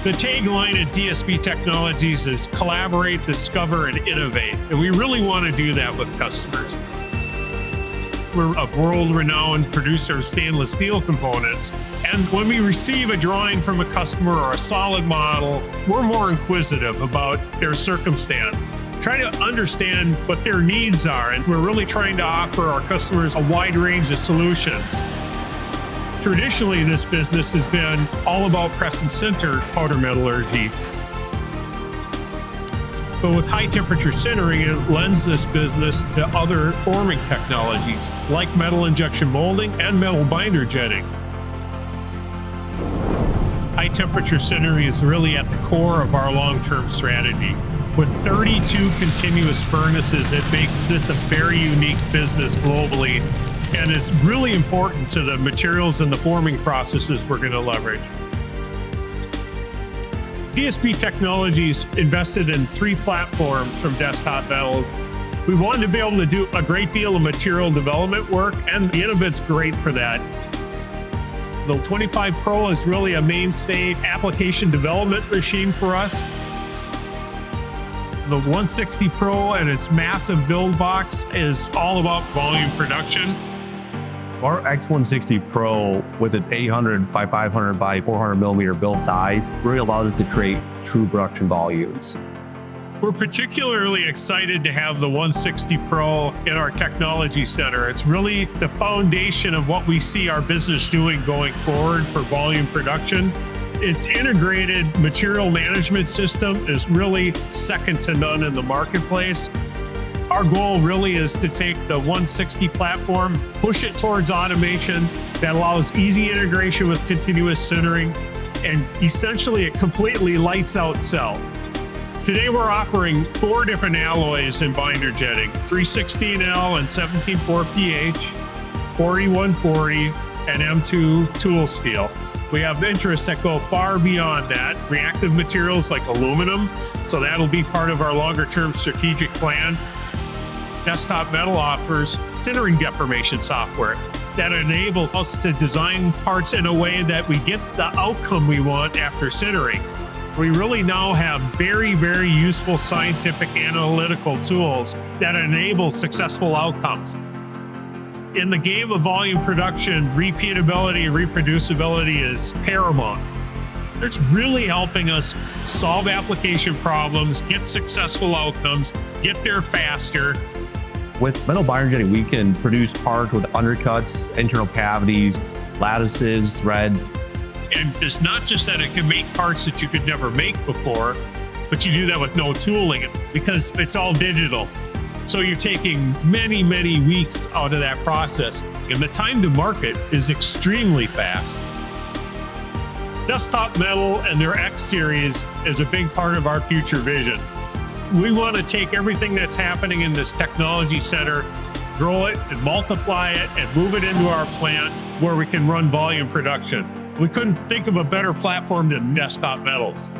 The tagline at DSB Technologies is collaborate, discover, and innovate. And we really want to do that with customers. We're a world-renowned producer of stainless steel components. And when we receive a drawing from a customer or a solid model, we're more inquisitive about their circumstance, trying to understand what their needs are. And we're really trying to offer our customers a wide range of solutions. Traditionally, this business has been all about press and sinter powder metallurgy. But with high temperature sintering, it lends this business to other forming technologies like metal injection molding and metal binder jetting. High temperature sintering is really at the core of our long-term strategy. With 32 continuous furnaces, it makes this a very unique business globally, and it's really important to the materials and the forming processes we're going to leverage. DSB Technologies invested in 3 platforms from Desktop Metals. We wanted to be able to do a great deal of material development work, and the Innovit's great for that. The 25 Pro is really a mainstay application development machine for us. The 160 Pro and its massive build box is all about volume production. Our X160 Pro with an 800 by 500 by 400 millimeter build die really allows us to create true production volumes. We're particularly excited to have the 160 Pro in our technology center. It's really the foundation of what we see our business doing going forward for volume production. Its integrated material management system is really second to none in the marketplace. Our goal really is to take the 160 platform, push it towards automation that allows easy integration with continuous sintering, and essentially it completely lights out cell. Today we're offering 4 different alloys in binder jetting, 316L and 17.4 pH, 4140, and M2 tool steel. We have interests that go far beyond that, reactive materials like aluminum, so that'll be part of our longer-term strategic plan. Desktop Metal offers sintering deformation software that enable us to design parts in a way that we get the outcome we want after sintering. We really now have very, very useful scientific analytical tools that enable successful outcomes. In the game of volume production, repeatability and reproducibility is paramount. It's really helping us solve application problems, get successful outcomes, get there faster. With metal binder jetting, we can produce parts with undercuts, internal cavities, lattices, thread. And it's not just that it can make parts that you could never make before, but you do that with no tooling because it's all digital. So you're taking many, many weeks out of that process, and the time to market is extremely fast. Desktop Metal and their X series is a big part of our future vision. We want to take everything that's happening in this technology center, grow it and multiply it and move it into our plant where we can run volume production. We couldn't think of a better platform than Desktop Metals.